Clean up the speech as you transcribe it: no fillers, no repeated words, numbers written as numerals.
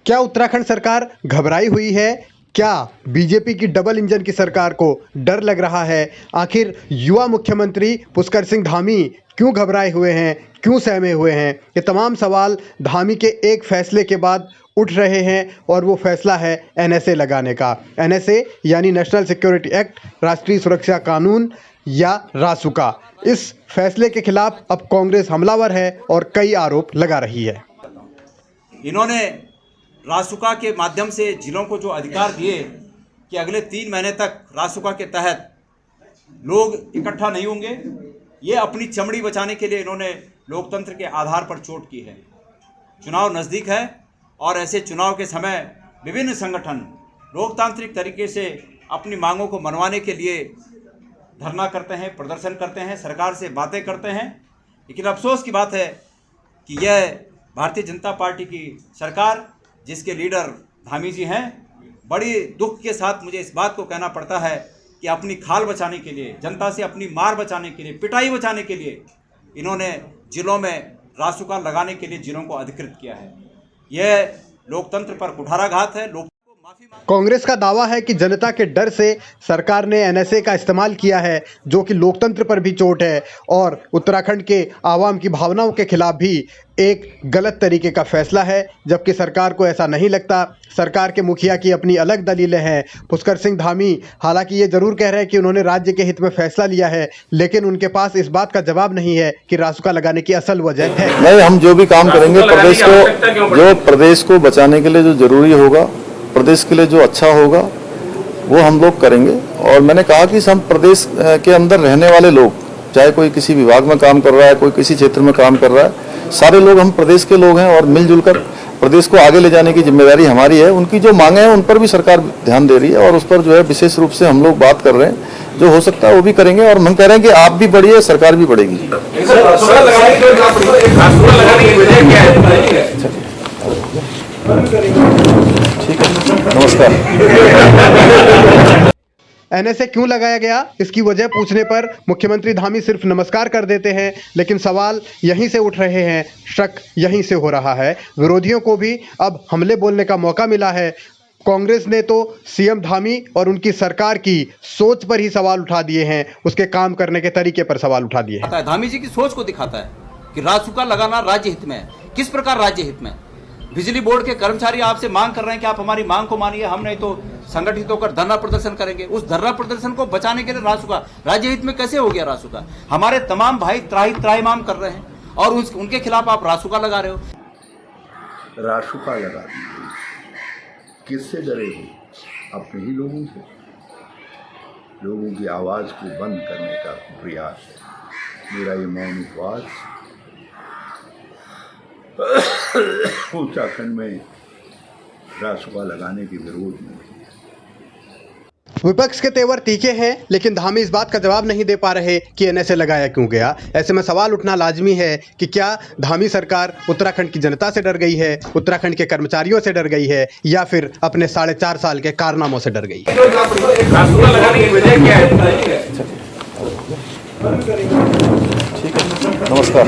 क्या उत्तराखंड सरकार घबराई हुई है? क्या बीजेपी की डबल इंजन की सरकार को डर लग रहा है? आखिर युवा मुख्यमंत्री पुष्कर सिंह धामी क्यों घबराए हुए हैं, क्यों सहमे हुए हैं? ये तमाम सवाल धामी के एक फैसले के बाद उठ रहे हैं और वो फैसला है एनएसए लगाने का। एनएसए यानी नेशनल सिक्योरिटी एक्ट, राष्ट्रीय सुरक्षा कानून या रासुका। इस फैसले के खिलाफ अब कांग्रेस हमलावर है और कई आरोप लगा रही है। इन्होंने रासुका के माध्यम से जिलों को जो अधिकार दिए कि अगले 3 महीने तक रासुका के तहत लोग इकट्ठा नहीं होंगे, ये अपनी चमड़ी बचाने के लिए इन्होंने लोकतंत्र के आधार पर चोट की है। चुनाव नज़दीक है और ऐसे चुनाव के समय विभिन्न संगठन लोकतांत्रिक तरीके से अपनी मांगों को मनवाने के लिए धरना करते हैं, प्रदर्शन करते हैं, सरकार से बातें करते हैं। लेकिन अफसोस की बात है कि यह भारतीय जनता पार्टी की सरकार, जिसके लीडर धामी जी हैं, बड़ी दुख के साथ मुझे इस बात को कहना पड़ता है कि अपनी खाल बचाने के लिए, जनता से अपनी मार बचाने के लिए, पिटाई बचाने के लिए इन्होंने जिलों में रासुका लगाने के लिए जिलों को अधिकृत किया है। यह लोकतंत्र पर कुठाराघात है। कांग्रेस का दावा है कि जनता के डर से सरकार ने एनएसए का इस्तेमाल किया है, जो कि लोकतंत्र पर भी चोट है और उत्तराखंड के आवाम की भावनाओं के खिलाफ भी एक गलत तरीके का फैसला है, जबकि सरकार को ऐसा नहीं लगता। सरकार के मुखिया की अपनी अलग दलीलें हैं। पुष्कर सिंह धामी हालांकि ये जरूर कह रहे हैं कि उन्होंने राज्य के हित में फैसला लिया है, लेकिन उनके पास इस बात का जवाब नहीं है कि रासुका लगाने की असल वजह है। नहीं, हम जो भी काम करेंगे प्रदेश को बचाने के लिए जो जरूरी होगा, प्रदेश के लिए जो अच्छा होगा, वो हम लोग करेंगे। और मैंने कहा कि हम प्रदेश के अंदर रहने वाले लोग, चाहे कोई किसी विभाग में काम कर रहा है, कोई किसी क्षेत्र में काम कर रहा है, सारे लोग हम प्रदेश के लोग हैं और मिलजुल कर प्रदेश को आगे ले जाने की जिम्मेदारी हमारी है। उनकी जो मांगे हैं उन पर भी सरकार ध्यान दे रही है और उस पर जो है विशेष रूप से हम लोग बात कर रहे हैं। जो हो सकता है वो भी करेंगे और हम कह रहे हैं कि आप भी बढ़िए, सरकार भी बढ़ेगी। ठीक है, नमस्कार। एनएसए क्यों लगाया गया, इसकी वजह पूछने पर मुख्यमंत्री धामी सिर्फ नमस्कार कर देते हैं, लेकिन सवाल यहीं से उठ रहे हैं, शक यहीं से हो रहा है। विरोधियों को भी अब हमले बोलने का मौका मिला है। कांग्रेस ने तो सीएम धामी और उनकी सरकार की सोच पर ही सवाल उठा दिए हैं, उसके काम करने के तरीके पर सवाल उठा दिए हैं। धामी जी की सोच को दिखाता है कि रासुका लगाना राज्य हित में है। किस प्रकार राज्य हित में? बिजली बोर्ड के कर्मचारी आपसे मांग कर रहे हैं कि आप हमारी मांग को मानिए, हम नहीं तो संगठित होकर धरना प्रदर्शन करेंगे। उस धरना प्रदर्शन को बचाने के लिए रासुका राज्य हित में कैसे हो गया? रासुका हमारे तमाम भाई त्राहिमाम कर रहे हैं और उनके खिलाफ आप रासुका लगा रहे हो। रासुका लगा दी, किससे डरेगी? अपने ही लोगों से। लोगों की आवाज को बंद करने का प्रयास है मेरा ये मौन उपवास। उत्तराखंड में रासुका लगाने के विरोध में विपक्ष के तेवर तीखे हैं, लेकिन धामी इस बात का जवाब नहीं दे पा रहे कि एनएसए लगाया क्यों गया। ऐसे में सवाल उठना लाजमी है कि क्या धामी सरकार उत्तराखंड की जनता से डर गई है, उत्तराखंड के कर्मचारियों से डर गई है, या फिर अपने 4.5 साल के कारनामों से डर गई है? ठीक है, नमस्कार।